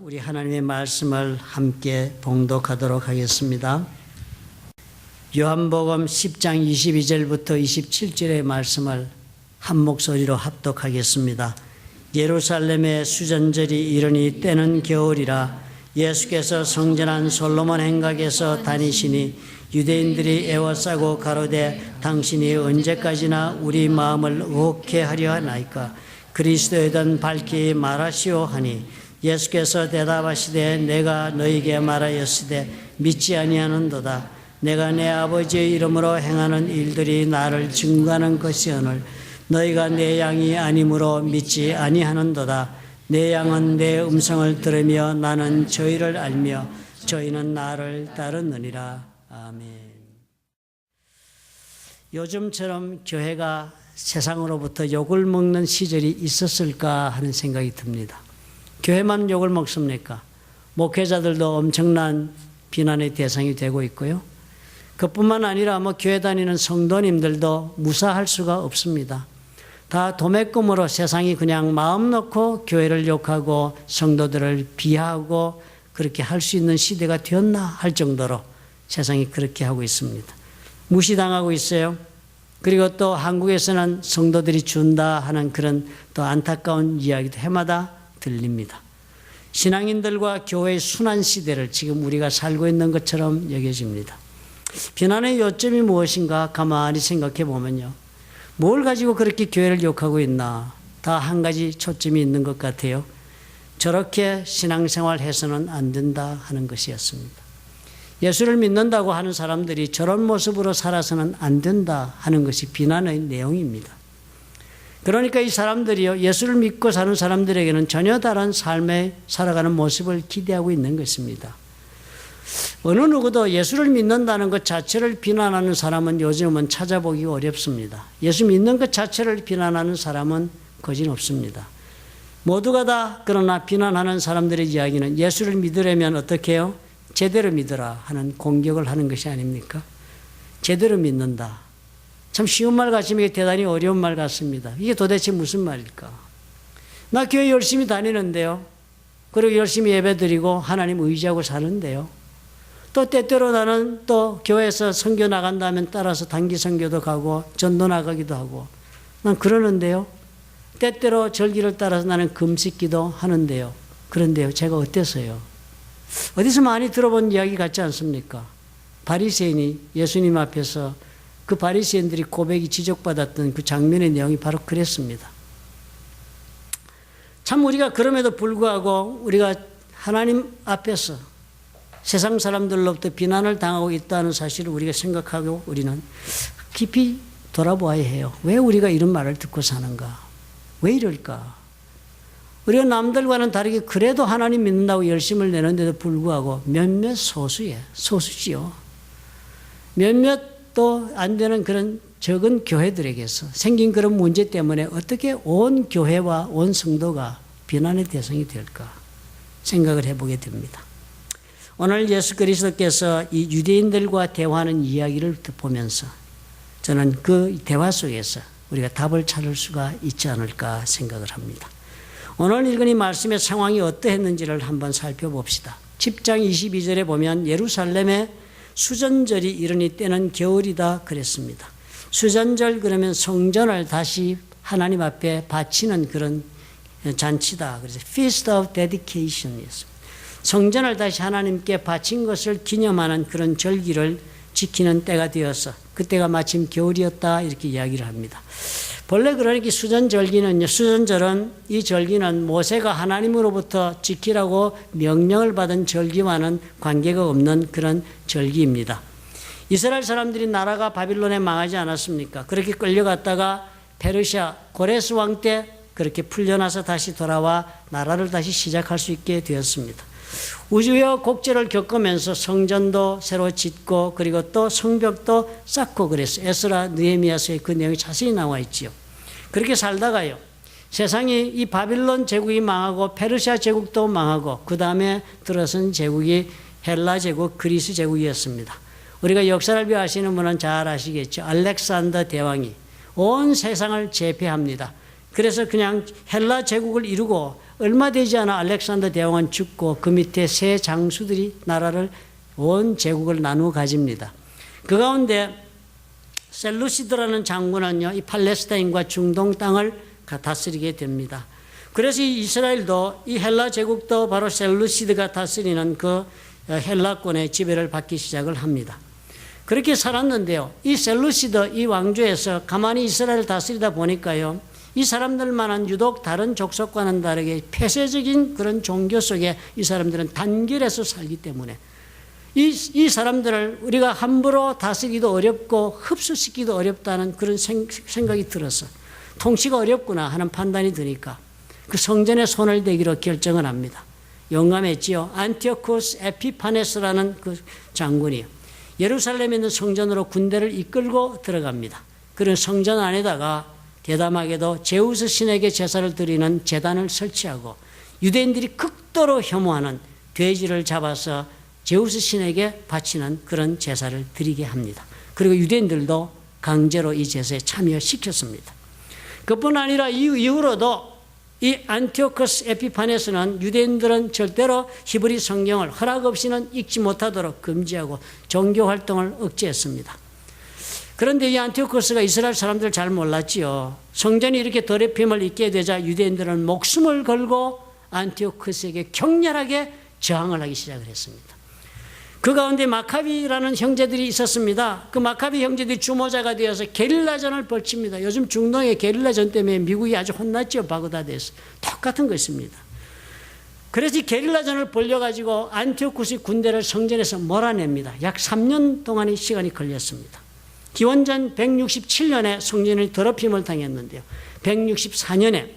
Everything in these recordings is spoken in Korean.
우리 하나님의 말씀을 함께 봉독하도록 하겠습니다. 요한복음 10장 22절부터 27절의 말씀을 한 목소리로 합독하겠습니다. 예루살렘의 수전절이 이르니 때는 겨울이라 예수께서 성전한 솔로몬 행각에서 다니시니 유대인들이 애워싸고 가로되 당신이 언제까지나 우리 마음을 의혹해 하려 하나이까 그리스도이든 밝히 말하시오 하니 예수께서 대답하시되 내가 너희에게 말하였으되 믿지 아니하는도다. 내가 내 아버지의 이름으로 행하는 일들이 나를 증거하는 것이오늘 너희가 내 양이 아니므로 믿지 아니하는도다. 내 양은 내 음성을 들으며 나는 저희를 알며 저희는 나를 따르느니라. 아멘. 요즘처럼 교회가 세상으로부터 욕을 먹는 시절이 있었을까 하는 생각이 듭니다. 교회만 욕을 먹습니까? 목회자들도 엄청난 비난의 대상이 되고 있고요. 그뿐만 아니라 교회 다니는 성도님들도 무사할 수가 없습니다. 다 도매금으로 세상이 그냥 마음 놓고 교회를 욕하고 성도들을 비하하고 그렇게 할 수 있는 시대가 되었나 할 정도로 세상이 그렇게 하고 있습니다. 무시당하고 있어요. 그리고 또 한국에서는 성도들이 준다 하는 그런 또 안타까운 이야기도 해마다 들립니다. 신앙인들과 교회의 순환 시대를 지금 우리가 살고 있는 것처럼 여겨집니다. 비난의 요점이 무엇인가 가만히 생각해 보면요. 뭘 가지고 그렇게 교회를 욕하고 있나? 다 한 가지 초점이 있는 것 같아요. 저렇게 신앙생활 해서는 안 된다 하는 것이었습니다. 예수를 믿는다고 하는 사람들이 저런 모습으로 살아서는 안 된다 하는 것이 비난의 내용입니다. 그러니까 이 사람들이요, 예수를 믿고 사는 사람들에게는 전혀 다른 삶에 살아가는 모습을 기대하고 있는 것입니다. 어느 누구도 예수를 믿는다는 것 자체를 비난하는 사람은 요즘은 찾아보기 어렵습니다. 예수 믿는 것 자체를 비난하는 사람은 거진 없습니다. 모두가 다 그러나 비난하는 사람들의 이야기는 예수를 믿으려면 어떻게 해요? 제대로 믿어라 하는 공격을 하는 것이 아닙니까? 제대로 믿는다. 참 쉬운 말 같지만 이게 대단히 어려운 말 같습니다. 이게 도대체 무슨 말일까? 나 교회 열심히 다니는데요. 그리고 열심히 예배드리고 하나님 의지하고 사는데요. 또 때때로 나는 또 교회에서 선교 나간다면 따라서 단기 선교도 가고 전도 나가기도 하고 난 그러는데요. 때때로 절기를 따라서 나는 금식기도 하는데요. 그런데요. 제가 어때서요? 어디서 많이 들어본 이야기 같지 않습니까? 바리새인이 예수님 앞에서 그 바리새인들이 고백이 지적받았던 그 장면의 내용이 바로 그랬습니다. 참 우리가 그럼에도 불구하고 우리가 하나님 앞에서 세상 사람들로부터 비난을 당하고 있다는 사실을 우리가 생각하고 우리는 깊이 돌아보아야 해요. 왜 우리가 이런 말을 듣고 사는가? 왜 이럴까? 우리가 남들과는 다르게 그래도 하나님 믿는다고 열심을 내는데도 불구하고 몇몇 소수지요. 몇몇 또 안 되는 그런 적은 교회들에게서 생긴 그런 문제 때문에 어떻게 온 교회와 온 성도가 비난의 대상이 될까 생각을 해보게 됩니다. 오늘 예수 그리스도께서 이 유대인들과 대화하는 이야기를 보면서 저는 그 대화 속에서 우리가 답을 찾을 수가 있지 않을까 생각을 합니다. 오늘 읽은 이 말씀의 상황이 어떠했는지를 한번 살펴봅시다. 10장 22절에 보면 예루살렘의 수전절이 이르니 때는 겨울이다 그랬습니다. 수전절 그러면 성전을 다시 하나님 앞에 바치는 그런 잔치다. 그래서 Feast of Dedication이었습니다. 성전을 다시 하나님께 바친 것을 기념하는 그런 절기를 지키는 때가 되어서 그때가 마침 겨울이었다 이렇게 이야기를 합니다. 본래 그러니까 수전절은 이 절기는 모세가 하나님으로부터 지키라고 명령을 받은 절기와는 관계가 없는 그런 절기입니다. 이스라엘 사람들이 나라가 바빌론에 망하지 않았습니까? 그렇게 끌려갔다가 페르시아 고레스 왕 때 그렇게 풀려나서 다시 돌아와 나라를 다시 시작할 수 있게 되었습니다. 우주의 곡절을 겪으면서 성전도 새로 짓고 그리고 또 성벽도 쌓고 그랬어요. 에스라 느헤미야서에 그 내용이 자세히 나와 있지요. 그렇게 살다가요. 세상이 이 바빌론 제국이 망하고 페르시아 제국도 망하고 그 다음에 들어선 제국이 헬라 제국, 그리스 제국이었습니다. 우리가 역사를 배우시는 분은 잘 아시겠죠. 알렉산더 대왕이 온 세상을 제패합니다. 그래서 그냥 헬라 제국을 이루고 얼마 되지 않아 알렉산더 대왕은 죽고 그 밑에 세 장수들이 나라를 온 제국을 나누어 가집니다. 그 가운데 셀루시드라는 장군은요, 이 팔레스타인과 중동 땅을 다스리게 됩니다. 그래서 이 이스라엘도 이 헬라 제국도 바로 셀루시드가 다스리는 그 헬라권의 지배를 받기 시작을 합니다. 그렇게 살았는데요. 이 셀루시드 이 왕조에서 가만히 이스라엘을 다스리다 보니까요, 이 사람들만은 유독 다른 족속과는 다르게 폐쇄적인 그런 종교 속에 이 사람들은 단결해서 살기 때문에 이 사람들을 우리가 함부로 다스리기도 어렵고 흡수시키기도 어렵다는 그런 생각이 들어서 통치가 어렵구나 하는 판단이 드니까 그 성전에 손을 대기로 결정을 합니다. 용감했지요. 안티오쿠스 에피파네스라는 그 장군이 예루살렘에 있는 성전으로 군대를 이끌고 들어갑니다. 그런 성전 안에다가 대담하게도 제우스 신에게 제사를 드리는 제단을 설치하고 유대인들이 극도로 혐오하는 돼지를 잡아서 제우스 신에게 바치는 그런 제사를 드리게 합니다. 그리고 유대인들도 강제로 이 제사에 참여시켰습니다. 그뿐 아니라 이후로도 이 안티오커스 에피파네스는 유대인들은 절대로 히브리 성경을 허락 없이는 읽지 못하도록 금지하고 종교 활동을 억제했습니다. 그런데 이 안티오코스가 이스라엘 사람들을 잘 몰랐지요. 성전이 이렇게 더럽힘을 입게 되자 유대인들은 목숨을 걸고 안티오코스에게 격렬하게 저항을 하기 시작을 했습니다. 그 가운데 마카비라는 형제들이 있었습니다. 그 마카비 형제들이 주모자가 되어서 게릴라전을 벌칩니다. 요즘 중동의 게릴라전 때문에 미국이 아주 혼났죠. 바그다드에서. 똑같은 것입니다. 그래서 이 게릴라전을 벌려가지고 안티오코스의 군대를 성전에서 몰아냅니다. 약 3년 동안의 시간이 걸렸습니다. 기원전 167년에 성전을 더럽힘을 당했는데요. 164년에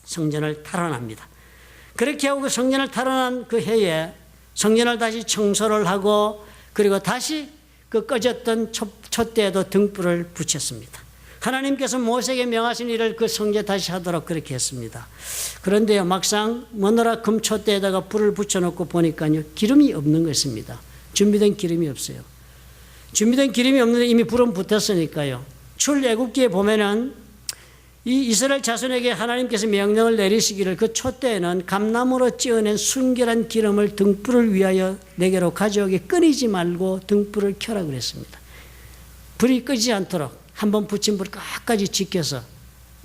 성전을 탈환합니다. 그렇게 하고 그 성전을 탈환한 그 해에 성전을 다시 청소를 하고 그리고 다시 그 꺼졌던 촛대에도 등불을 붙였습니다. 하나님께서 모세에게 명하신 일을 그 성전에 다시 하도록 그렇게 했습니다. 그런데요, 막상 머느라 금 촛대에다가 불을 붙여놓고 보니까요, 기름이 없는 것입니다. 준비된 기름이 없어요. 준비된 기름이 없는데 이미 불은 붙었으니까요. 출애굽기에 보면은 이 이스라엘 자손에게 하나님께서 명령을 내리시기를 그 촛대에는 감나무로 찌어낸 순결한 기름을 등불을 위하여 내게로 가져오게 끊이지 말고 등불을 켜라 그랬습니다. 불이 끄지 않도록 한번 붙인 불을 끝까지 지켜서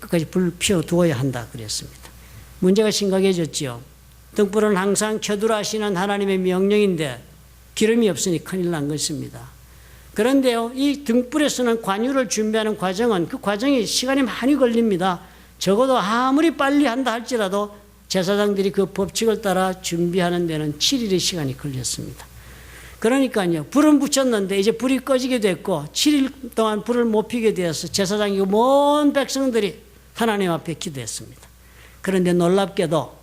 끝까지 불을 피워두어야 한다 그랬습니다. 문제가 심각해졌지요. 등불은 항상 켜두라 하시는 하나님의 명령인데 기름이 없으니 큰일 난 것입니다. 그런데요, 이 등불에 쓰는 관유를 준비하는 과정은 그 과정이 시간이 많이 걸립니다. 적어도 아무리 빨리 한다 할지라도 제사장들이 그 법칙을 따라 준비하는 데는 7일의 시간이 걸렸습니다. 그러니까요, 불은 붙였는데 이제 불이 꺼지게 됐고 7일 동안 불을 못 피게 되어서 제사장이고 먼 백성들이 하나님 앞에 기도했습니다. 그런데 놀랍게도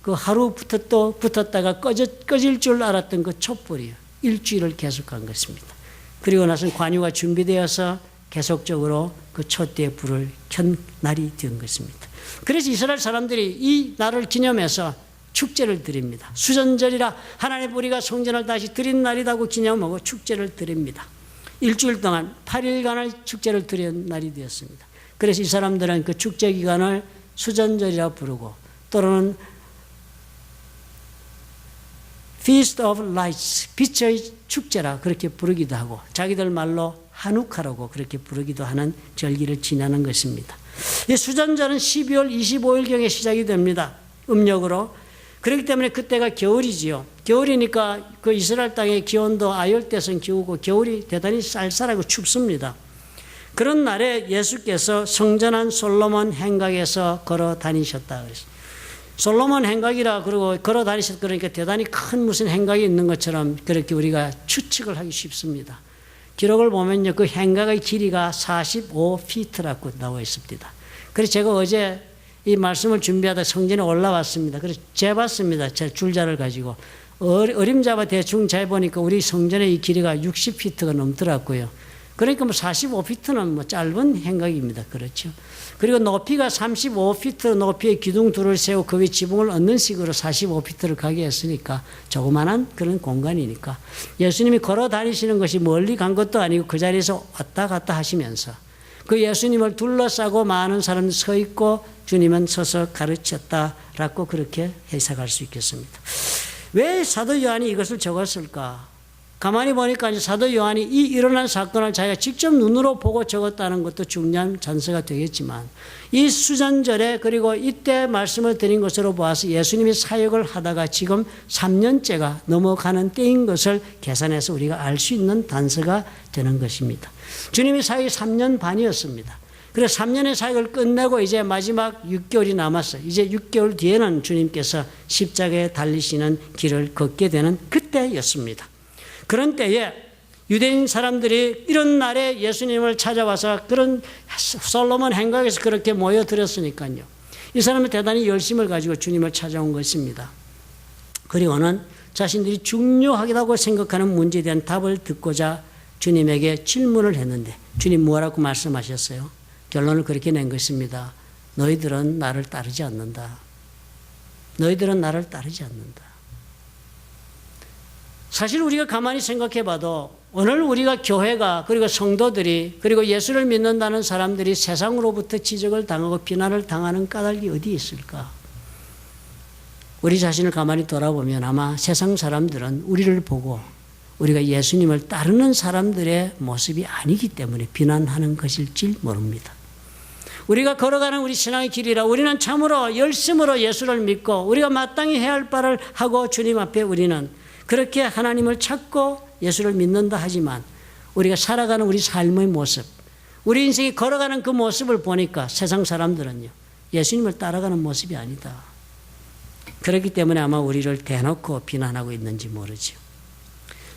그 하루부터 또 붙었다가 꺼질 줄 알았던 그 촛불이요, 일주일을 계속한 것입니다. 그리고 나서 관유가 준비되어서 계속적으로 그 촛대에 불을 켠 날이 된 것입니다. 그래서 이스라엘 사람들이 이 날을 기념해서 축제를 드립니다. 수전절이라 하나님 우리가 성전을 다시 드린 날이라고 기념하고 축제를 드립니다. 일주일 동안 8일간의 축제를 드린 날이 되었습니다. 그래서 이 사람들은 그 축제 기간을 수전절이라 부르고 또는 Feast of Lights, 빛의 축제라 그렇게 부르기도 하고 자기들 말로 한우카라고 그렇게 부르기도 하는 절기를 지나는 것입니다. 이 수전절은 12월 25일경에 시작이 됩니다. 음력으로. 그렇기 때문에 그때가 겨울이지요. 겨울이니까 그 이스라엘 땅의 기온도 아열대성 기후고 겨울이 대단히 쌀쌀하고 춥습니다. 그런 날에 예수께서 성전한 솔로몬 행각에서 걸어 다니셨다 그랬습니다. 솔로몬 행각이라 그러고 걸어 다니셨 그러니까 대단히 큰 무슨 행각이 있는 것처럼 그렇게 우리가 추측을 하기 쉽습니다. 기록을 보면요, 그 행각의 길이가 45피트라고 나와 있습니다. 그래서 제가 어제 이 말씀을 준비하다 성전에 올라왔습니다. 그래서 재봤습니다. 제 줄자를 가지고 어림잡아 대충 재보니까 우리 성전의 이 길이가 60피트가 넘더라고요. 그러니까 뭐 45피트는 뭐 짧은 행각입니다. 그렇죠. 그리고 높이가 35피트 높이의 기둥 둘을 세우고 그 위에 지붕을 얹는 식으로 45피트를 가게 했으니까 조그마한 그런 공간이니까 예수님이 걸어 다니시는 것이 멀리 간 것도 아니고 그 자리에서 왔다 갔다 하시면서 그 예수님을 둘러싸고 많은 사람이 서 있고 주님은 서서 가르쳤다라고 그렇게 해석할 수 있겠습니다. 왜 사도 요한이 이것을 적었을까? 가만히 보니까 이제 사도 요한이 이 일어난 사건을 자기가 직접 눈으로 보고 적었다는 것도 중요한 잔서가 되겠지만 이 수전절에 그리고 이때 말씀을 드린 것으로 보아서 예수님이 사역을 하다가 지금 3년째가 넘어가는 때인 것을 계산해서 우리가 알 수 있는 단서가 되는 것입니다. 주님이 사역이 3년 반이었습니다. 그래서 3년의 사역을 끝내고 이제 마지막 6개월이 남았어요. 이제 6개월 뒤에는 주님께서 십자가에 달리시는 길을 걷게 되는 그때였습니다. 그런 때에 유대인 사람들이 이런 날에 예수님을 찾아와서 그런 솔로몬 행각에서 그렇게 모여들었으니까요. 이 사람은 대단히 열심을 가지고 주님을 찾아온 것입니다. 그리고는 자신들이 중요하다고 생각하는 문제에 대한 답을 듣고자 주님에게 질문을 했는데 주님 뭐라고 말씀하셨어요? 결론을 그렇게 낸 것입니다. 너희들은 나를 따르지 않는다. 너희들은 나를 따르지 않는다. 사실 우리가 가만히 생각해 봐도 오늘 우리가 교회가 그리고 성도들이 그리고 예수를 믿는다는 사람들이 세상으로부터 지적을 당하고 비난을 당하는 까닭이 어디 있을까? 우리 자신을 가만히 돌아보면 아마 세상 사람들은 우리를 보고 우리가 예수님을 따르는 사람들의 모습이 아니기 때문에 비난하는 것일지 모릅니다. 우리가 걸어가는 우리 신앙의 길이라 우리는 참으로 열심으로 예수를 믿고 우리가 마땅히 해야 할 바를 하고 주님 앞에 우리는 그렇게 하나님을 찾고 예수를 믿는다 하지만 우리가 살아가는 우리 삶의 모습, 우리 인생이 걸어가는 그 모습을 보니까 세상 사람들은요, 예수님을 따라가는 모습이 아니다. 그렇기 때문에 아마 우리를 대놓고 비난하고 있는지 모르죠.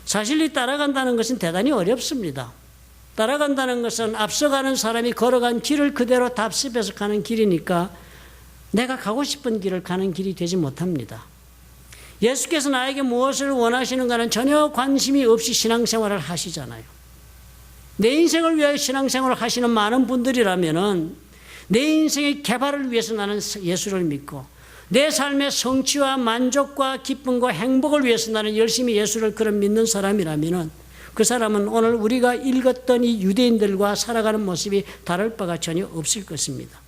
사실 이 따라간다는 것은 대단히 어렵습니다. 따라간다는 것은 앞서가는 사람이 걸어간 길을 그대로 답습해서 가는 길이니까 내가 가고 싶은 길을 가는 길이 되지 못합니다. 예수께서 나에게 무엇을 원하시는가는 전혀 관심이 없이 신앙생활을 하시잖아요. 내 인생을 위하여 신앙생활을 하시는 많은 분들이라면은 내 인생의 개발을 위해서 나는 예수를 믿고 내 삶의 성취와 만족과 기쁨과 행복을 위해서 나는 열심히 예수를 그런 믿는 사람이라면은 그 사람은 오늘 우리가 읽었던 이 유대인들과 살아가는 모습이 다를 바가 전혀 없을 것입니다.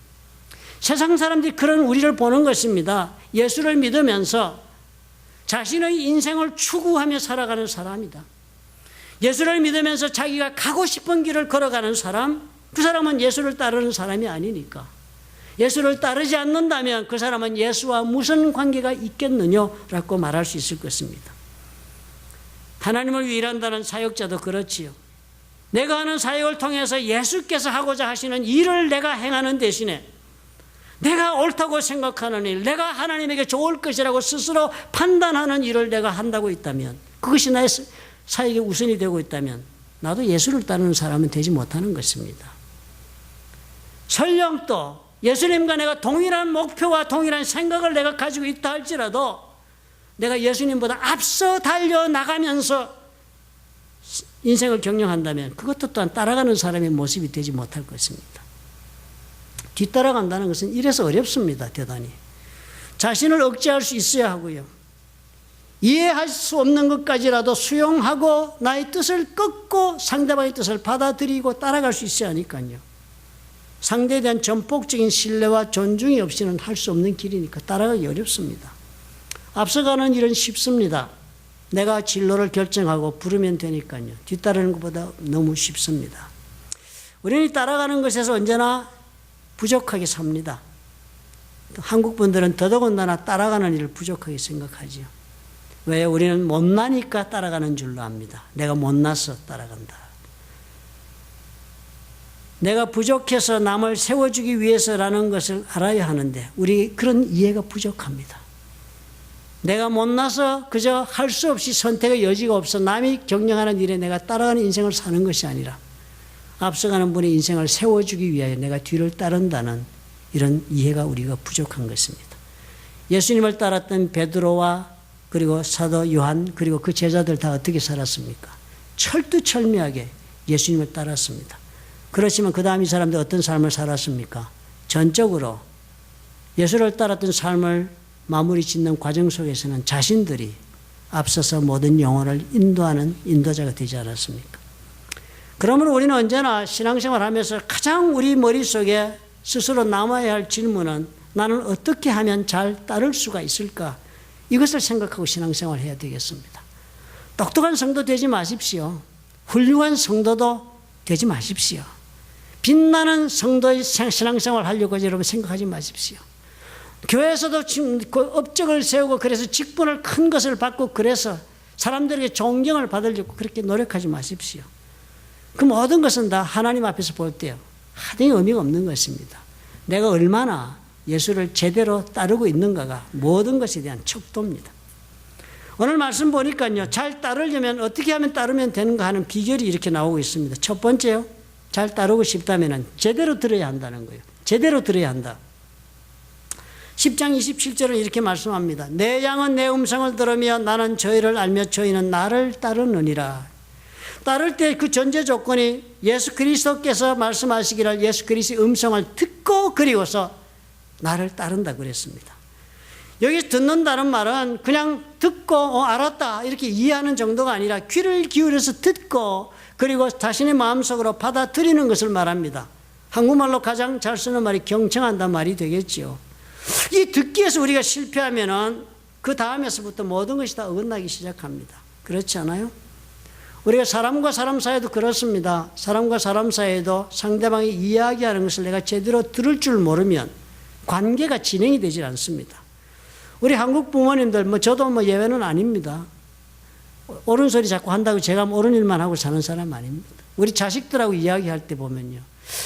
세상 사람들이 그런 우리를 보는 것입니다. 예수를 믿으면서 자신의 인생을 추구하며 살아가는 사람이다. 예수를 믿으면서 자기가 가고 싶은 길을 걸어가는 사람, 그 사람은 예수를 따르는 사람이 아니니까. 예수를 따르지 않는다면 그 사람은 예수와 무슨 관계가 있겠느냐라고 말할 수 있을 것입니다. 하나님을 위해 일한다는 사역자도 그렇지요. 내가 하는 사역을 통해서 예수께서 하고자 하시는 일을 내가 행하는 대신에 내가 옳다고 생각하는 일, 내가 하나님에게 좋을 것이라고 스스로 판단하는 일을 내가 한다고 있다면, 그것이 나의 사역의 우선이 되고 있다면 나도 예수를 따르는 사람은 되지 못하는 것입니다. 설령 또 예수님과 내가 동일한 목표와 동일한 생각을 내가 가지고 있다 할지라도 내가 예수님보다 앞서 달려나가면서 인생을 경영한다면 그것도 또한 따라가는 사람의 모습이 되지 못할 것입니다. 뒤따라간다는 것은 이래서 어렵습니다. 대단히. 자신을 억제할 수 있어야 하고요. 이해할 수 없는 것까지라도 수용하고 나의 뜻을 꺾고 상대방의 뜻을 받아들이고 따라갈 수 있어야 하니까요. 상대에 대한 전폭적인 신뢰와 존중이 없이는 할 수 없는 길이니까 따라가기 어렵습니다. 앞서가는 일은 쉽습니다. 내가 진로를 결정하고 부르면 되니까요. 뒤따르는 것보다 너무 쉽습니다. 우리는 따라가는 것에서 언제나 부족하게 삽니다. 한국 분들은 더더군다나 따라가는 일을 부족하게 생각하죠. 왜? 우리는 못나니까 따라가는 줄로 압니다. 내가 못나서 따라간다. 내가 부족해서 남을 세워주기 위해서라는 것을 알아야 하는데 우리 그런 이해가 부족합니다. 내가 못나서 그저 할 수 없이 선택의 여지가 없어 남이 경영하는 일에 내가 따라가는 인생을 사는 것이 아니라 앞서가는 분의 인생을 세워주기 위하여 내가 뒤를 따른다는 이런 이해가 우리가 부족한 것입니다. 예수님을 따랐던 베드로와 그리고 사도 요한 그리고 그 제자들 다 어떻게 살았습니까? 철두철미하게 예수님을 따랐습니다. 그렇지만 그 다음 이 사람들 어떤 삶을 살았습니까? 전적으로 예수를 따랐던 삶을 마무리 짓는 과정 속에서는 자신들이 앞서서 모든 영혼을 인도하는 인도자가 되지 않았습니까? 그러므로 우리는 언제나 신앙생활하면서 가장 우리 머릿속에 스스로 남아야 할 질문은 나는 어떻게 하면 잘 따를 수가 있을까? 이것을 생각하고 신앙생활을 해야 되겠습니다. 똑똑한 성도 되지 마십시오. 훌륭한 성도도 되지 마십시오. 빛나는 성도의 신앙생활 하려고 여러분 생각하지 마십시오. 교회에서도 지금 업적을 세우고 그래서 직분을 큰 것을 받고 그래서 사람들에게 존경을 받으려고 그렇게 노력하지 마십시오. 그 모든 것은 다 하나님 앞에서 볼 때요, 하등의 의미가 없는 것입니다. 내가 얼마나 예수를 제대로 따르고 있는가가 모든 것에 대한 척도입니다. 오늘 말씀 보니까요, 잘 따르려면 어떻게 하면 따르면 되는가 하는 비결이 이렇게 나오고 있습니다. 첫 번째요, 잘 따르고 싶다면 제대로 들어야 한다는 거예요. 제대로 들어야 한다. 10장 27절은 이렇게 말씀합니다. 내 양은 내 음성을 들으며 나는 저희를 알며 저희는 나를 따르느니라. 따를 때 그 전제 조건이 예수 그리스도께서 말씀하시기를 예수 그리스도의 음성을 듣고 그리고서 나를 따른다 그랬습니다. 여기서 듣는다는 말은 그냥 듣고 알았다 이렇게 이해하는 정도가 아니라 귀를 기울여서 듣고 그리고 자신의 마음속으로 받아들이는 것을 말합니다. 한국말로 가장 잘 쓰는 말이 경청한다 말이 되겠죠. 이 듣기에서 우리가 실패하면은 그 다음에서부터 모든 것이 다 어긋나기 시작합니다. 그렇지 않아요? 우리가 사람과 사람 사이도 그렇습니다. 사람과 사람 사이에도 상대방이 이야기하는 것을 내가 제대로 들을 줄 모르면 관계가 진행이 되질 않습니다. 우리 한국 부모님들, 저도 예외는 아닙니다. 옳은 소리 자꾸 한다고 제가 옳은 일만 하고 사는 사람 아닙니다. 우리 자식들하고 이야기할 때 보면요,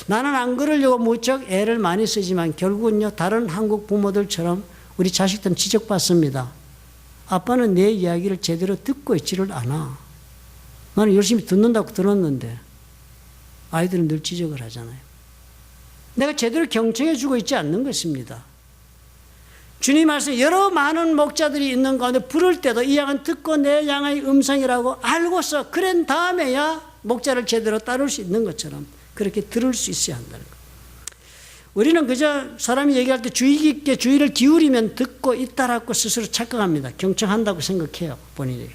나는 안 그러려고 무척 애를 많이 쓰지만 결국은요, 다른 한국 부모들처럼 우리 자식들은 지적받습니다. 아빠는 내 이야기를 제대로 듣고 있지를 않아. 나는 열심히 듣는다고 들었는데 아이들은 늘 지적을 하잖아요. 내가 제대로 경청해 주고 있지 않는 것입니다. 주님 말씀 여러 많은 목자들이 있는 가운데 부를 때도 이 양은 듣고 내 양의 음성이라고 알고서 그런 다음에야 목자를 제대로 따를 수 있는 것처럼 그렇게 들을 수 있어야 한다는 거예요. 우리는 그저 사람이 얘기할 때 주의 깊게 주의를 기울이면 듣고 있다라고 스스로 착각합니다. 경청한다고 생각해요, 본인이.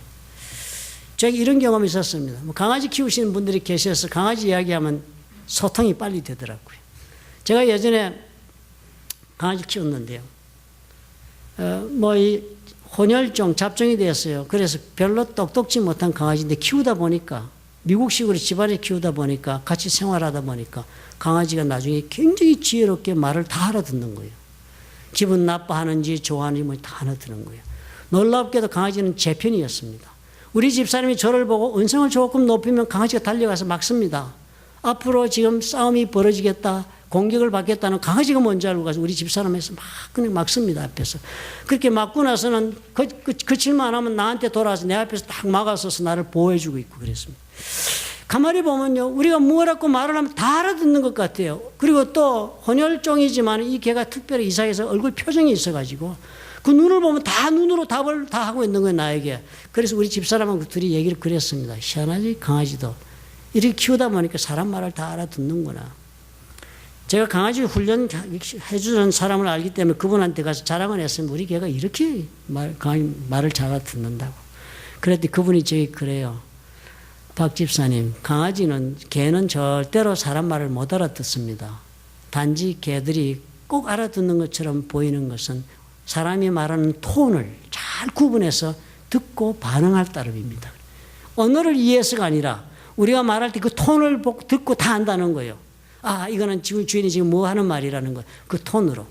제가 이런 경험이 있었습니다. 강아지 키우시는 분들이 계셔서 강아지 이야기하면 소통이 빨리 되더라고요. 제가 예전에 강아지 키웠는데요. 이 혼혈종 잡종이 되었어요. 그래서 별로 똑똑지 못한 강아지인데 키우다 보니까 미국식으로 집안에 키우다 보니까 같이 생활하다 보니까 강아지가 나중에 굉장히 지혜롭게 말을 다 알아듣는 거예요. 기분 나빠하는지 좋아하는지 다 알아듣는 거예요. 놀랍게도 강아지는 제 편이었습니다. 우리 집사람이 저를 보고 언성을 조금 높이면 강아지가 달려가서 막습니다. 앞으로 지금 싸움이 벌어지겠다, 공격을 받겠다는 강아지가 먼저 알고 가서 우리 집사람에서 막 그냥 막습니다, 앞에서. 그렇게 막고 나서는 그칠만 안 하면 나한테 돌아와서 내 앞에서 딱 막아서서 나를 보호해주고 있고 그랬습니다. 가만히 보면요, 우리가 뭐라고 말을 하면 다 알아듣는 것 같아요. 그리고 또 혼혈종이지만 이 개가 특별히 이상해서 얼굴 표정이 있어가지고 그 눈을 보면 다 눈으로 답을 다 하고 있는 거예요, 나에게. 그래서 우리 집사람하고 둘이 얘기를 그랬습니다. 희한하지, 강아지도. 이렇게 키우다 보니까 사람 말을 다 알아듣는구나. 제가 강아지 훈련 해주는 사람을 알기 때문에 그분한테 가서 자랑을 했으면 우리 개가 이렇게 말을 잘 알아듣는다고. 그랬더니 그분이 저기 그래요. 박 집사님, 개는 절대로 사람 말을 못 알아듣습니다. 단지 개들이 꼭 알아듣는 것처럼 보이는 것은 사람이 말하는 톤을 잘 구분해서 듣고 반응할 따름입니다. 언어를 이해해서가 아니라 우리가 말할 때 그 톤을 듣고 다 안다는 거예요. 아, 이거는 지금 주인이 지금 뭐 하는 말이라는 거, 그 톤으로.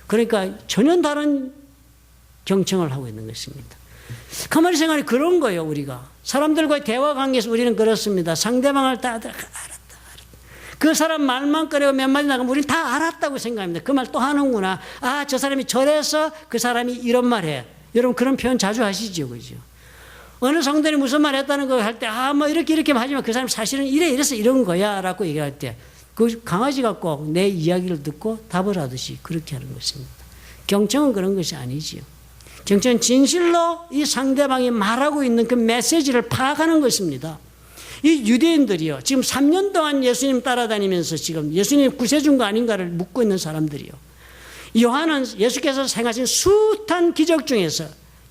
그러니까 전혀 다른 경청을 하고 있는 것입니다. 가만히 생각해 그런 거예요, 우리가. 사람들과의 대화 관계에서 우리는 그렇습니다. 상대방을 다 알았다. 그 사람 말만 꺼내고 몇 마디 나가면 우리는 다 알았다고 생각합니다. 그 말 또 하는구나. 아, 저 사람이 저래서 그 사람이 이런 말 해. 여러분 그런 표현 자주 하시죠, 그죠? 어느 성도님 무슨 말 했다는 거 할 때, 이렇게 하지만 그 사람 사실은 이래서 이런 거야 라고 얘기할 때, 그 강아지가 꼭 내 이야기를 듣고 답을 하듯이 그렇게 하는 것입니다. 경청은 그런 것이 아니지요. 경청은 진실로 이 상대방이 말하고 있는 그 메시지를 파악하는 것입니다. 이 유대인들이요, 지금 3년 동안 예수님 따라다니면서 지금 예수님 구세준 거 아닌가를 묻고 있는 사람들이요. 요한은 예수께서 행하신 숱한 기적 중에서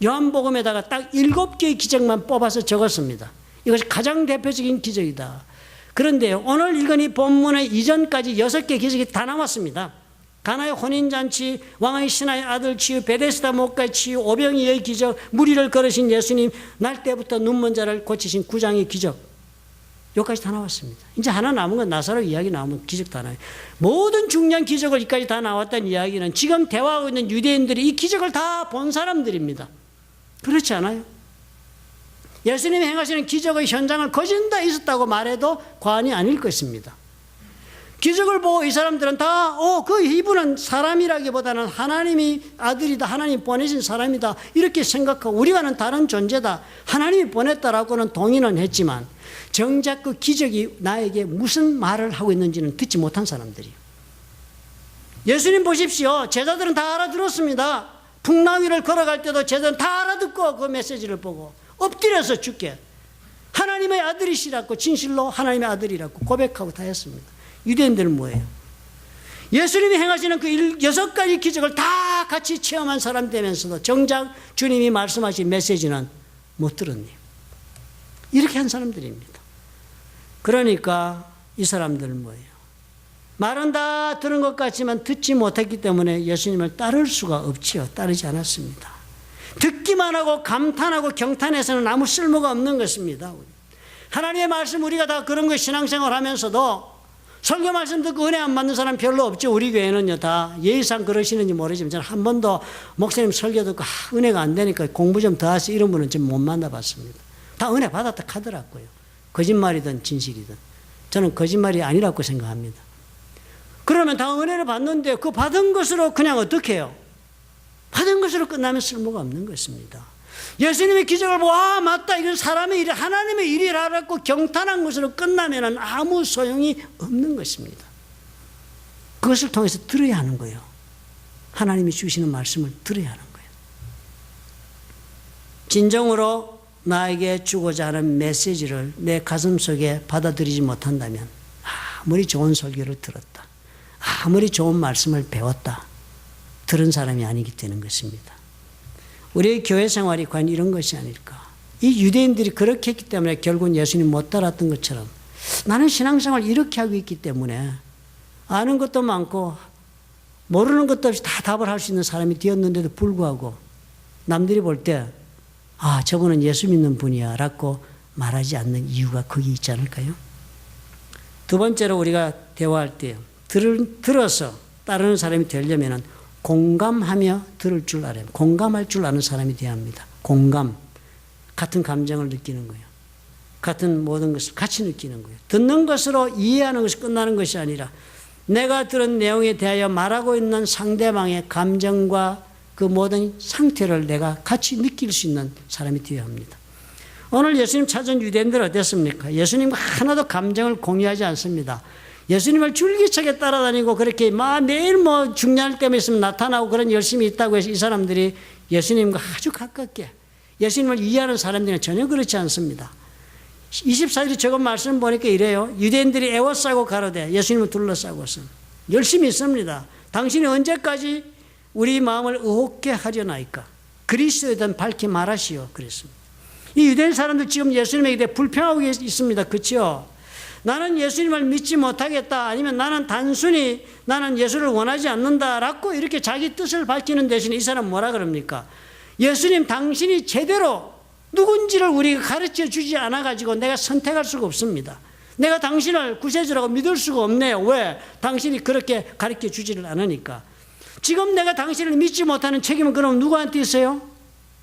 요한복음에다가 딱 7개의 기적만 뽑아서 적었습니다. 이것이 가장 대표적인 기적이다. 그런데 오늘 읽은 이 본문의 이전까지 6개 기적이 다 나왔습니다. 가나의 혼인잔치, 왕의 신하의 아들 치유, 베데스다 목가의 치유, 오병이의 기적, 무리를 걸으신 예수님, 날 때부터 눈먼 자를 고치신 구장의 기적, 여기까지 다 나왔습니다. 이제 하나 남은 건 나사로 이야기 나오면 기적 다 나와요. 모든 중요한 기적을 여기까지 다 나왔다는 이야기는 지금 대화하고 있는 유대인들이 이 기적을 다 본 사람들입니다. 그렇지 않아요? 예수님이 행하시는 기적의 현장을 거진 다 있었다고 말해도 과언이 아닐 것입니다. 기적을 보고 이 사람들은 다, 이분은 사람이라기보다는 하나님이 아들이다, 하나님 보내신 사람이다, 이렇게 생각하고 우리와는 다른 존재다, 하나님이 보냈다라고는 동의는 했지만 정작 그 기적이 나에게 무슨 말을 하고 있는지는 듣지 못한 사람들이에요. 예수님 보십시오. 제자들은 다 알아들었습니다. 풍랑 위를 걸어갈 때도 제자들은 다 알아듣고 그 메시지를 보고 엎드려서 주께 하나님의 아들이시라고, 진실로 하나님의 아들이라고 고백하고 다 했습니다. 유대인들은 뭐예요? 예수님이 행하시는 그 6가지 기적을 다 같이 체험한 사람 되면서도 정작 주님이 말씀하신 메시지는 못 들었네요. 이렇게 한 사람들입니다. 그러니까 이 사람들은 뭐예요? 말은 다 들은 것 같지만 듣지 못했기 때문에 예수님을 따를 수가 없지요. 따르지 않았습니다. 듣기만 하고 감탄하고 경탄해서는 아무 쓸모가 없는 것입니다. 하나님의 말씀, 우리가 다 그런 거 신앙생활 하면서도 설교 말씀 듣고 은혜 안 받는 사람 별로 없죠. 우리 교회는요, 다 예의상 그러시는지 모르지만 저는 한 번도 목사님 설교 듣고 은혜가 안 되니까 공부 좀 더 하세요, 이런 분은 좀 못 만나봤습니다. 다 은혜 받았다 하더라고요. 거짓말이든 진실이든. 저는 거짓말이 아니라고 생각합니다. 그러면 다 은혜를 받는데 그 받은 것으로 그냥 어떻게 해요? 받은 것으로 끝나면 쓸모가 없는 것입니다. 예수님의 기적을 보고 맞다, 이건 사람의 일이, 하나님의 일이라고 경탄한 것으로 끝나면 아무 소용이 없는 것입니다. 그것을 통해서 들어야 하는 거예요. 하나님이 주시는 말씀을 들어야 하는 거예요. 진정으로 나에게 주고자 하는 메시지를 내 가슴 속에 받아들이지 못한다면 아무리 좋은 설교를 들었다, 아무리 좋은 말씀을 배웠다, 들은 사람이 아니기 때문인 것입니다. 우리의 교회 생활이 과연 이런 것이 아닐까? 이 유대인들이 그렇게 했기 때문에 결국은 예수님 못 따랐던 것처럼 나는 신앙생활 이렇게 하고 있기 때문에 아는 것도 많고 모르는 것도 없이 다 답을 할 수 있는 사람이 되었는데도 불구하고 남들이 볼 때 저분은 예수 믿는 분이야 라고 말하지 않는 이유가 거기 있지 않을까요? 두 번째로 우리가 대화할 때 들어서 따르는 사람이 되려면 공감하며 들을 줄 알아요. 공감할 줄 아는 사람이 되어야 합니다. 공감. 같은 감정을 느끼는 거예요. 같은 모든 것을 같이 느끼는 거예요. 듣는 것으로 이해하는 것이 끝나는 것이 아니라 내가 들은 내용에 대하여 말하고 있는 상대방의 감정과 그 모든 상태를 내가 같이 느낄 수 있는 사람이 되어야 합니다. 오늘 예수님 찾은 유대인들 어땠습니까? 예수님과 하나도 감정을 공유하지 않습니다. 예수님을 줄기차게 따라다니고 그렇게 매일 중요할 때만 있으면 나타나고 그런 열심히 있다고 해서 이 사람들이 예수님과 아주 가깝게 예수님을 이해하는 사람들은 전혀 그렇지 않습니다. 24절이 저건 말씀 보니까 이래요. 유대인들이 애워싸고 가로되 예수님을 둘러싸고서 열심히 있습니다. 당신이 언제까지 우리 마음을 의혹게 하려나이까? 그리스도이든 밝히 말하시오. 그랬습니다. 이 유대인 사람들 지금 예수님에게 대해 불평하고 있습니다. 그렇죠? 나는 예수님을 믿지 못하겠다, 아니면 나는 단순히 나는 예수를 원하지 않는다라고 이렇게 자기 뜻을 밝히는 대신에 이 사람 뭐라 그럽니까? 예수님, 당신이 제대로 누군지를 우리가 가르쳐 주지 않아가지고 내가 선택할 수가 없습니다. 내가 당신을 구세주라고 믿을 수가 없네요. 왜? 당신이 그렇게 가르쳐 주지를 않으니까. 지금 내가 당신을 믿지 못하는 책임은 그럼 누구한테 있어요?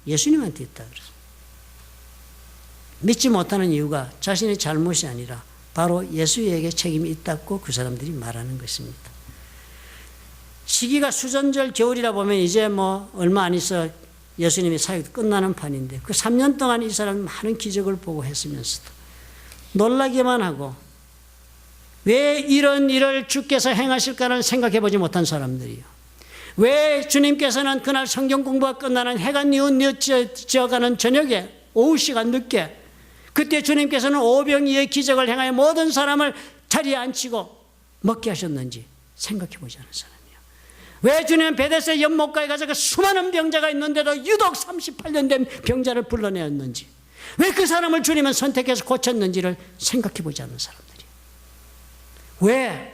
예수님한테 있다. 믿지 못하는 이유가 자신의 잘못이 아니라 바로 예수에게 책임이 있다고 그 사람들이 말하는 것입니다. 시기가 수전절 겨울이라 보면 이제 얼마 안 있어 예수님의 사역이 끝나는 판인데 그 3년 동안 이 사람은 많은 기적을 보고 했으면서도 놀라기만 하고 왜 이런 일을 주께서 행하실까를 생각해 보지 못한 사람들이요. 왜 주님께서는 그날 성경 공부가 끝나는 해가 뉘어져가는 저녁에 오후 시간 늦게 그때 주님께서는 오병이의 기적을 행하여 모든 사람을 자리에 앉히고 먹게 하셨는지 생각해 보지 않은 사람이에요. 왜 주님은 베데스다 연못가에 가서 그 수많은 병자가 있는데도 유독 38년 된 병자를 불러내었는지, 왜 그 사람을 주님은 선택해서 고쳤는지를 생각해 보지 않는 사람들이에요. 왜?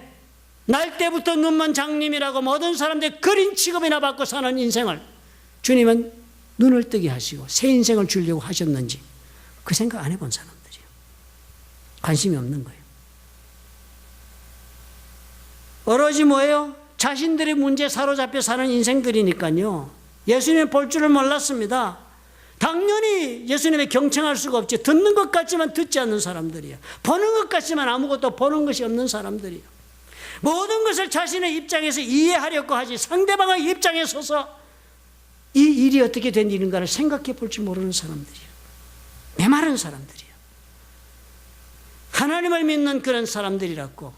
날 때부터 눈먼 장님이라고 모든 사람들이 그린 취급이나 받고 사는 인생을 주님은 눈을 뜨게 하시고 새 인생을 주려고 하셨는지 그 생각 안 해본 사람들이에요. 관심이 없는 거예요. 오로지 뭐예요? 자신들의 문제에 사로잡혀 사는 인생들이니까요. 예수님 볼 줄을 몰랐습니다. 당연히 예수님의 경청할 수가 없지. 듣는 것 같지만 듣지 않는 사람들이에요. 보는 것 같지만 아무것도 보는 것이 없는 사람들이에요. 모든 것을 자신의 입장에서 이해하려고 하지 상대방의 입장에 서서 이 일이 어떻게 된 일인가를 생각해 볼 줄 모르는 사람들이에요. 메마른 사람들이에요. 하나님을 믿는 그런 사람들이라고.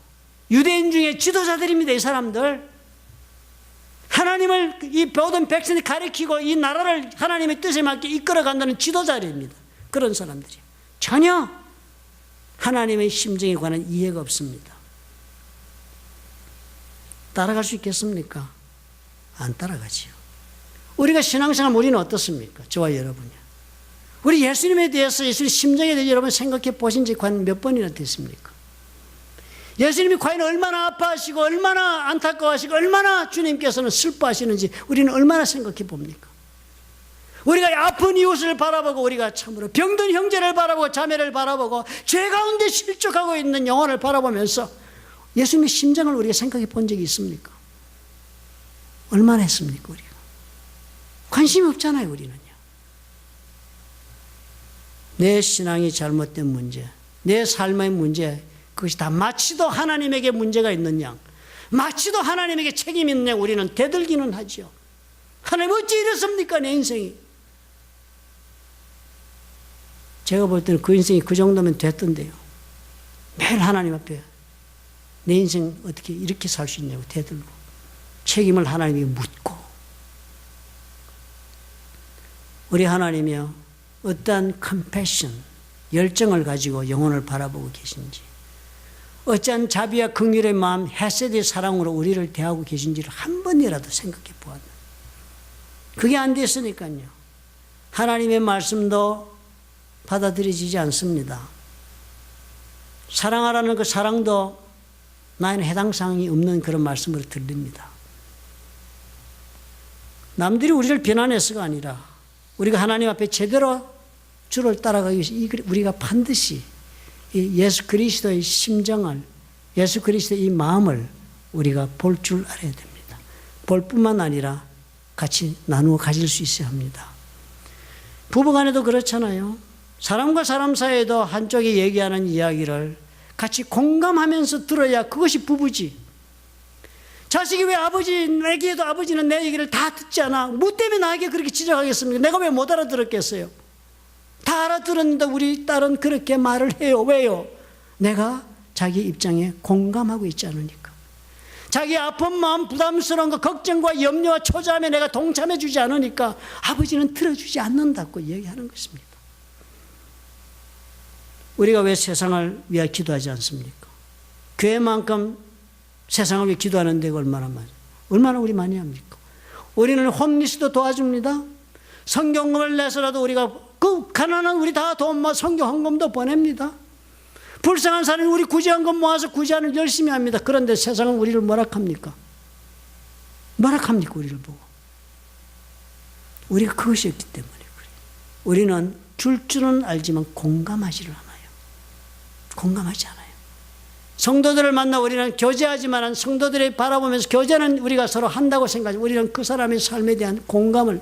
유대인 중에 지도자들입니다. 이 사람들. 하나님을 이 모든 백성이 가리키고 이 나라를 하나님의 뜻에 맞게 이끌어간다는 지도자들입니다. 그런 사람들이에요. 전혀 하나님의 심정에 관한 이해가 없습니다. 따라갈 수 있겠습니까? 안 따라가지요. 우리가 신앙생활 우리는 어떻습니까? 저와 여러분이. 우리 예수님에 대해서 예수님 심정에 대해서 여러분 생각해 보신 지 과연 몇 번이나 됐습니까? 예수님이 과연 얼마나 아파하시고 얼마나 안타까워하시고 얼마나 주님께서는 슬퍼하시는지 우리는 얼마나 생각해 봅니까? 우리가 아픈 이웃을 바라보고 우리가 참으로 병든 형제를 바라보고 자매를 바라보고 죄 가운데 실족하고 있는 영혼을 바라보면서 예수님의 심정을 우리가 생각해 본 적이 있습니까? 얼마나 했습니까 우리가? 관심이 없잖아요 우리는요. 내 신앙이 잘못된 문제, 내 삶의 문제, 그것이 다 마치도 하나님에게 문제가 있는 양, 마치도 하나님에게 책임이 있는 양 우리는 대들기는 하죠. 하나님 어찌 이랬습니까 내 인생이? 제가 볼 때는 그 인생이 그 정도면 됐던데요. 매일 하나님 앞에 내 인생 어떻게 이렇게 살 수 있냐고 대들고 책임을 하나님에게 묻고. 우리 하나님이요 어떠한 컴패션, 열정을 가지고 영혼을 바라보고 계신지, 어떠한 자비와 긍휼의 마음, 헤세드의 사랑으로 우리를 대하고 계신지를 한 번이라도 생각해 보았다. 그게 안 됐으니까요. 하나님의 말씀도 받아들여지지 않습니다. 사랑하라는 그 사랑도 나에는 해당 사항이 없는 그런 말씀으로 들립니다. 남들이 우리를 비난해서가 아니라 우리가 하나님 앞에 제대로 주를 따라가기 위해서 우리가 반드시 이 예수 그리스도의 심정을, 예수 그리스도의 이 마음을 우리가 볼 줄 알아야 됩니다. 볼 뿐만 아니라 같이 나누어 가질 수 있어야 합니다. 부부간에도 그렇잖아요. 사람과 사람 사이에도 한쪽이 얘기하는 이야기를 같이 공감하면서 들어야 그것이 부부지. 자식이 왜 내게도 아버지는 내 얘기를 다 듣지 않아? 뭐 때문에 나에게 그렇게 지적하겠습니까? 내가 왜 못 알아들었겠어요? 다 알아들었는데 우리 딸은 그렇게 말을 해요. 왜요? 내가 자기 입장에 공감하고 있지 않으니까. 자기 아픈 마음, 부담스러운 거, 걱정과 염려와 초조함에 내가 동참해 주지 않으니까 아버지는 들어주지 않는다고 얘기하는 것입니다. 우리가 왜 세상을 위해 기도하지 않습니까? 교회만큼 세상을 위해 기도하는 데가 얼마나 우리 많이 합니까? 우리는 홈리스도 도와줍니다. 성경금을 내서라도 우리가 그 가난한 우리 다 돈 성경 헌금도 보냅니다. 불쌍한 사람이 우리 구제헌금 모아서 구제하는 열심히 합니다. 그런데 세상은 우리를 뭐라 합니까? 우리를 보고? 우리가 그것이 없기 때문에 그래요. 우리는 줄은 알지만 공감하지를 않아요. 공감하지 않아요. 성도들을 만나 우리는 교제하지만 성도들이 바라보면서 교제는 우리가 서로 한다고 생각하지 우리는 그 사람의 삶에 대한 공감을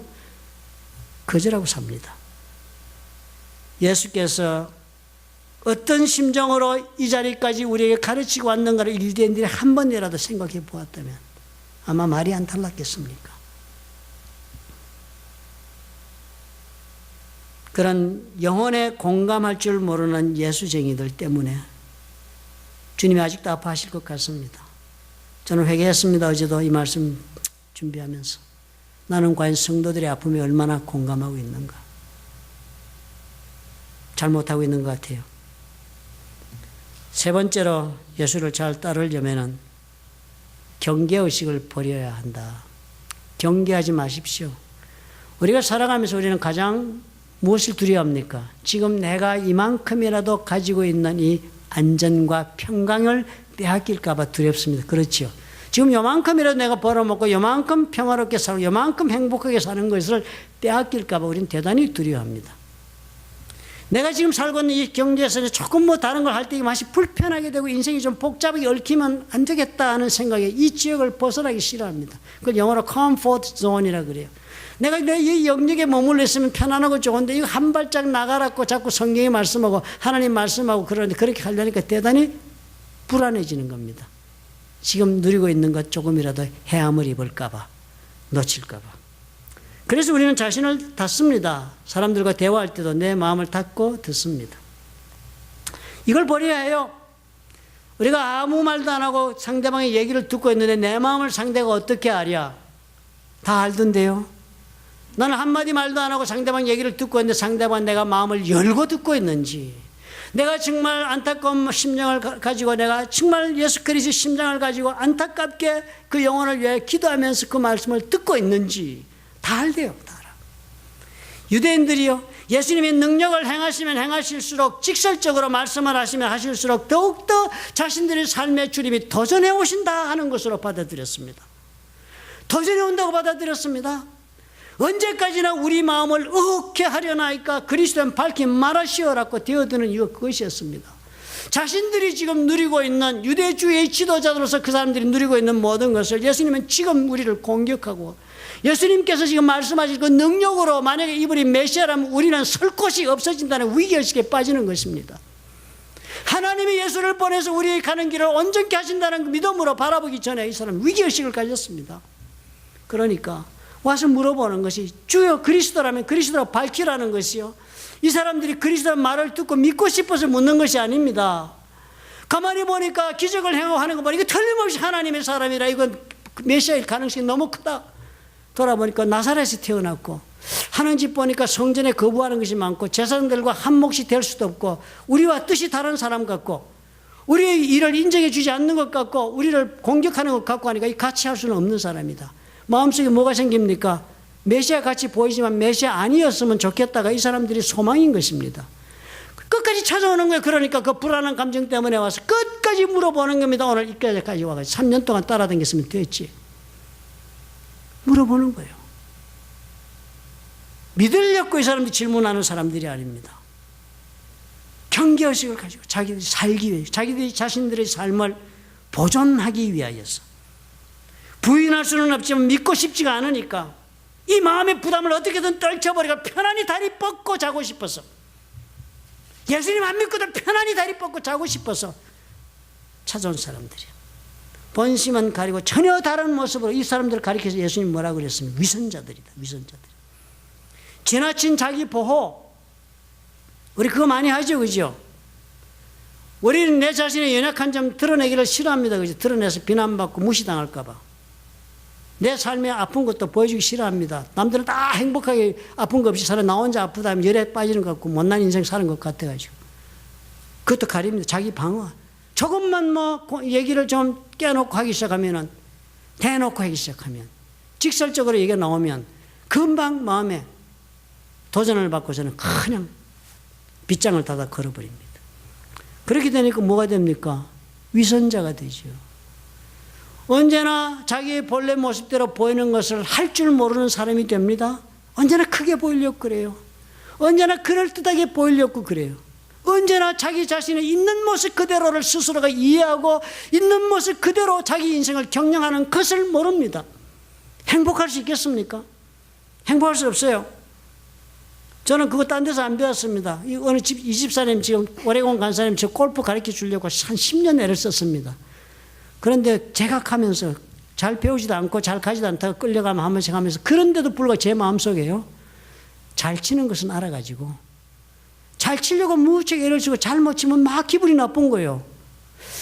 거절하고 삽니다. 예수께서 어떤 심정으로 이 자리까지 우리에게 가르치고 왔는가를 일대일에 한 번이라도 생각해 보았다면 아마 말이 안 달랐겠습니까? 그런 영혼에 공감할 줄 모르는 예수쟁이들 때문에 주님이 아직도 아파하실 것 같습니다. 저는 회개했습니다. 어제도 이 말씀 준비하면서 나는 과연 성도들의 아픔에 얼마나 공감하고 있는가? 잘못하고 있는 것 같아요. 세 번째로 예수를 잘 따르려면 경계의식을 버려야 한다. 경계하지 마십시오. 우리가 살아가면서 우리는 가장 무엇을 두려워합니까? 지금 내가 이만큼이라도 가지고 있는 이 안전과 평강을 빼앗길까 봐 두렵습니다. 그렇죠. 지금 요만큼이라도 내가 벌어먹고 요만큼 평화롭게 살고 요만큼 행복하게 사는 것을 빼앗길까 봐 우리는 대단히 두려워합니다. 내가 지금 살고 있는 이 경제에서 조금 뭐 다른 걸 할 때 맛이 불편하게 되고 인생이 좀 복잡하게 얽히면 안 되겠다 하는 생각에 이 지역을 벗어나기 싫어합니다. 그걸 영어로 comfort zone이라고 그래요. 내가 이 영역에 머물러 있으면 편안하고 좋은데 이거 한 발짝 나가라고 자꾸 성경이 말씀하고 하나님 말씀하고 그러는데 그렇게 하려니까 대단히 불안해지는 겁니다. 지금 누리고 있는 것 조금이라도 해함을 입을까 봐, 놓칠까 봐. 그래서 우리는 자신을 닫습니다. 사람들과 대화할 때도 내 마음을 닫고 듣습니다. 이걸 버려야 해요. 우리가 아무 말도 안 하고 상대방의 얘기를 듣고 있는데 내 마음을 상대가 어떻게 알냐? 다 알던데요. 나는 한마디 말도 안 하고 상대방 얘기를 듣고 있는데 상대방 내가 마음을 열고 듣고 있는지, 내가 정말 안타까운 심정을 가지고 내가 정말 예수 그리스도의 심장을 가지고 안타깝게 그 영혼을 위해 기도하면서 그 말씀을 듣고 있는지 다 알대요. 다 알아. 유대인들이요, 예수님이 능력을 행하시면 행하실수록 직설적으로 말씀을 하시면 하실수록 더욱더 자신들의 삶의 주님이 도전해 오신다 하는 것으로 받아들였습니다. 도전해 온다고 받아들였습니다. 언제까지나 우리 마음을 어떻게 하려나이까 그리스도는 밝히 말하시오라고 되어드는 이유가 그것이었습니다. 자신들이 지금 누리고 있는 유대주의 지도자들로서 그 사람들이 누리고 있는 모든 것을 예수님은 지금 우리를 공격하고, 예수님께서 지금 말씀하신 그 능력으로 만약에 이분이 메시아라면 우리는 설 곳이 없어진다는 위기의식에 빠지는 것입니다. 하나님이 예수를 보내서 우리 가는 길을 온전케 하신다는 믿음으로 바라보기 전에 이 사람은 위기의식을 가졌습니다. 그러니까 와서 물어보는 것이 주여 그리스도라면 그리스도라고 밝히라는 것이요. 이 사람들이 그리스도라는 말을 듣고 믿고 싶어서 묻는 것이 아닙니다. 가만히 보니까 기적을 행하고 하는 거 보니까 이거 틀림없이 하나님의 사람이라, 이건 메시아일 가능성이 너무 크다. 돌아보니까 나사렛에 태어났고 하는 집 보니까 성전에 거부하는 것이 많고 제사장들과 한 몫이 될 수도 없고 우리와 뜻이 다른 사람 같고 우리의 일을 인정해 주지 않는 것 같고 우리를 공격하는 것 같고 하니까 이 같이 할 수는 없는 사람이다. 마음속에 뭐가 생깁니까? 메시아 같이 보이지만 메시아 아니었으면 좋겠다가 이 사람들이 소망인 것입니다. 끝까지 찾아오는 거예요. 그러니까 그 불안한 감정 때문에 와서 끝까지 물어보는 겁니다. 오늘 이까지까지 와가지고 3년 동안 따라다녔으면 됐지. 물어보는 거예요. 믿으려고 이 사람들이 질문하는 사람들이 아닙니다. 경계의식을 가지고 자기들이 살기 위해, 자기들이 자신들의 삶을 보존하기 위하여서, 부인할 수는 없지만 믿고 싶지가 않으니까 이 마음의 부담을 어떻게든 떨쳐버리고 편안히 다리 뻗고 자고 싶어서, 예수님 안 믿고도 편안히 다리 뻗고 자고 싶어서 찾아온 사람들이에요. 본심은 가리고 전혀 다른 모습으로 이 사람들을 가리켜서 예수님 뭐라고 그랬습니까? 위선자들이다. 위선자들. 지나친 자기 보호. 우리 그거 많이 하죠. 그죠? 우리는 내 자신의 연약한 점 드러내기를 싫어합니다. 그죠? 드러내서 비난받고 무시당할까 봐. 내 삶에 아픈 것도 보여주기 싫어합니다. 남들은 다 행복하게 아픈 거 없이 살아. 나 혼자 아프다 하면 열에 빠지는 것 같고 못난 인생 사는 것 같아가지고. 그것도 가립니다. 자기 방어. 조금만 뭐 얘기를 좀 깨놓고 하기 시작하면은, 대놓고 하기 시작하면, 직설적으로 얘기가 나오면 금방 마음에 도전을 받고서는 그냥 빗장을 닫아 걸어버립니다. 그렇게 되니까 뭐가 됩니까? 위선자가 되죠. 언제나 자기의 본래 모습대로 보이는 것을 할 줄 모르는 사람이 됩니다. 언제나 크게 보이려고 그래요. 언제나 그럴듯하게 보이려고 그래요. 언제나 자기 자신의 있는 모습 그대로를 스스로가 이해하고 있는 모습 그대로 자기 인생을 경영하는 것을 모릅니다. 행복할 수 있겠습니까? 행복할 수 없어요. 저는 그거 딴 데서 안 배웠습니다. 어느 이 집사님 지금 오레곤 간 사람이 저 골프 가르쳐 주려고 한 10년 애를 썼습니다. 그런데 제각하면서 잘 배우지도 않고 잘 가지도 않다가 끌려가면 한 번씩 하면서, 그런데도 불구하고 제 마음속에요, 잘 치는 것은 알아가지고 잘 치려고 무척 애를 쓰고 잘못 치면 막 기분이 나쁜 거예요.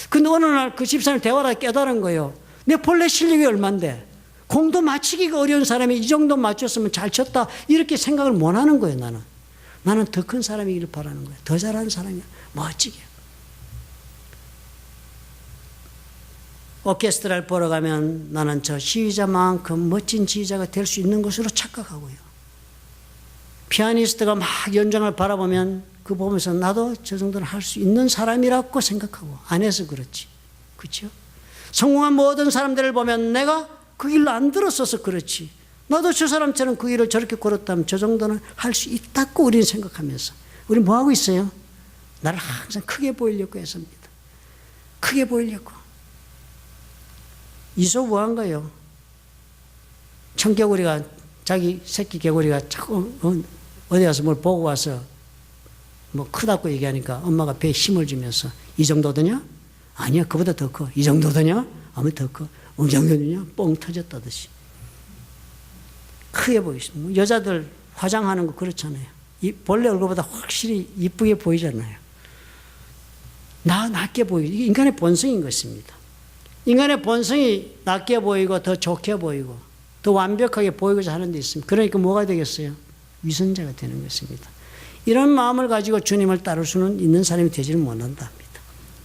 근데 어느 날 그 집사님 대화를 깨달은 거예요. 내 본래 실력이 얼만데 공도 맞히기가 어려운 사람이 이 정도 맞췄으면 잘 쳤다, 이렇게 생각을 못 하는 거예요. 나는 더 큰 사람이기를 바라는 거예요. 더 잘하는 사람이야. 멋지게. 오케스트라를 보러 가면 나는 저 시위자만큼 멋진 지휘자가 될 수 있는 것으로 착각하고요. 피아니스트가 막 연장을 바라보면 그 보면서 나도 저 정도는 할 수 있는 사람이라고 생각하고, 안 해서 그렇지. 그렇죠? 성공한 모든 사람들을 보면 내가 그 길로 안 들었어서 그렇지. 나도 저 사람처럼 그 길을 저렇게 걸었다면 저 정도는 할 수 있다고 우리는 생각하면서 우리 뭐 하고 있어요? 나를 항상 크게 보이려고 했습니다. 크게 보이려고. 이소 뭐 한 거예요? 청개구리가 자기 새끼 개구리가 자꾸 어디 가서 뭘 보고 와서 뭐 크다고 얘기하니까 엄마가 배에 힘을 주면서 이 정도더냐? 아니야, 그보다 더 커. 이 정도더냐? 아무 더 커. 어느 정도냐? 뻥 터졌다듯이. 크게 보이시죠? 여자들 화장하는 거 그렇잖아요. 이 본래 얼굴보다 확실히 이쁘게 보이잖아요. 낮게 보이고. 이게 인간의 본성인 것입니다. 인간의 본성이 낮게 보이고 더 좋게 보이고 더 완벽하게 보이고자 하는 데 있습니다. 그러니까 뭐가 되겠어요? 위선자가 되는 것입니다. 이런 마음을 가지고 주님을 따를 수는 있는 사람이 되지는 못한다 합니다.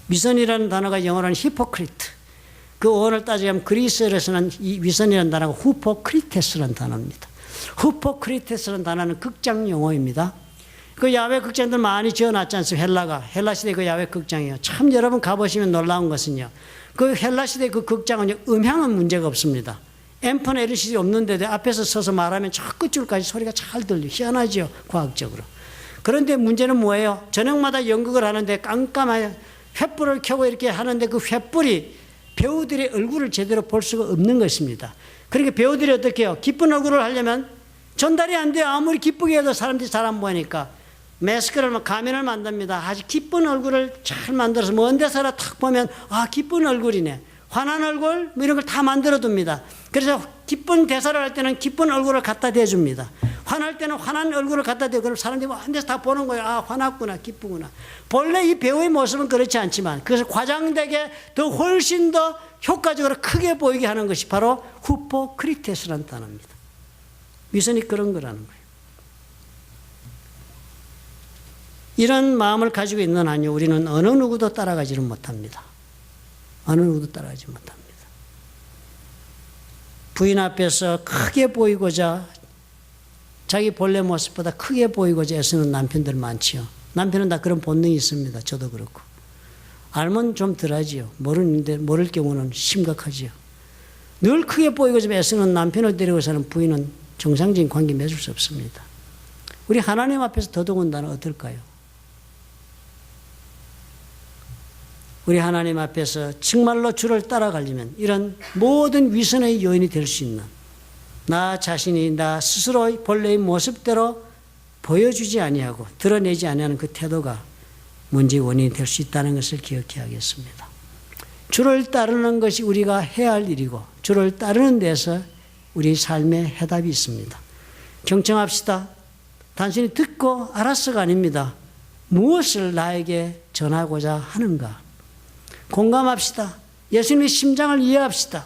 위선이라는 단어가 영어로는 히포크리트. 그 어원을 따지면 그리스어에서는 이 위선이라는 단어가 후포크리테스라는 단어입니다. 후포크리테스라는 단어는 극장 용어입니다. 그 야외 극장들 많이 지어놨지 않습니까? 헬라 시대 그 야외 극장이에요. 참 여러분 가보시면 놀라운 것은요. 그 헬라 시대 그 극장은 음향은 문제가 없습니다. 앰프나 이런 시설이 없는데도 앞에서 서서 말하면 저 끝줄까지 소리가 잘 들려요. 희한하죠, 과학적으로. 그런데 문제는 뭐예요? 저녁마다 연극을 하는데 깜깜하게 횃불을 켜고 이렇게 하는데 그 횃불이 배우들의 얼굴을 제대로 볼 수가 없는 것입니다. 그러니까 배우들이 어떻게 해요? 기쁜 얼굴을 하려면 전달이 안 돼요. 아무리 기쁘게 해도 사람들이 잘 안 보이니까 마스크를 가면을 만듭니다. 아주 기쁜 얼굴을 잘 만들어서 먼 데서라 탁 보면 아 기쁜 얼굴이네. 화난 얼굴 뭐 이런 걸 다 만들어 둡니다. 그래서 기쁜 대사를 할 때는 기쁜 얼굴을 갖다 대줍니다. 화날 때는 화난 얼굴을 갖다 대고 그럼 사람들이 한 데서 다 보는 거예요. 아 화났구나 기쁘구나. 본래 이 배우의 모습은 그렇지 않지만 그래서 과장되게 더 훨씬 더 효과적으로 크게 보이게 하는 것이 바로 후포크리테스라는 단어입니다. 위선이 그런 거라는 거예요. 이런 마음을 가지고 있는 한요 우리는 어느 누구도 따라가지를 못합니다. 어느 누구도 따라가지 못합니다. 부인 앞에서 크게 보이고자 자기 본래 모습보다 크게 보이고자 애쓰는 남편들 많지요. 남편은 다 그런 본능이 있습니다. 저도 그렇고. 알면 좀 덜하지요. 모를 경우는 심각하지요. 늘 크게 보이고자 애쓰는 남편을 데리고 사는 부인은 정상적인 관계 맺을 수 없습니다. 우리 하나님 앞에서 더더군다나 어떨까요? 우리 하나님 앞에서 정말로 주를 따라가려면 이런 모든 위선의 요인이 될 수 있는 나 자신이 나 스스로의 본래의 모습대로 보여주지 아니하고 드러내지 아니하는 그 태도가 문제의 원인이 될 수 있다는 것을 기억해야 하겠습니다. 주를 따르는 것이 우리가 해야 할 일이고 주를 따르는 데서 우리 삶의 해답이 있습니다. 경청합시다. 단순히 듣고 알았어가 아닙니다. 무엇을 나에게 전하고자 하는가? 공감합시다. 예수님의 심장을 이해합시다.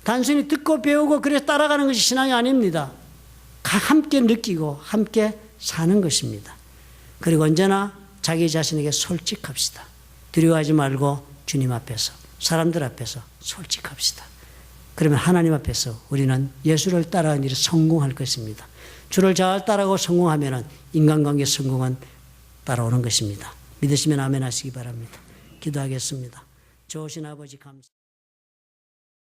단순히 듣고 배우고 그래서 따라가는 것이 신앙이 아닙니다. 함께 느끼고 함께 사는 것입니다. 그리고 언제나 자기 자신에게 솔직합시다. 두려워하지 말고 주님 앞에서 사람들 앞에서 솔직합시다. 그러면 하나님 앞에서 우리는 예수를 따라가는 일이 성공할 것입니다. 주를 잘 따라가고 성공하면 인간관계 성공은 따라오는 것입니다. 믿으시면 아멘 하시기 바랍니다. 기도하겠습니다. 좋으신 아버지 감사합니다.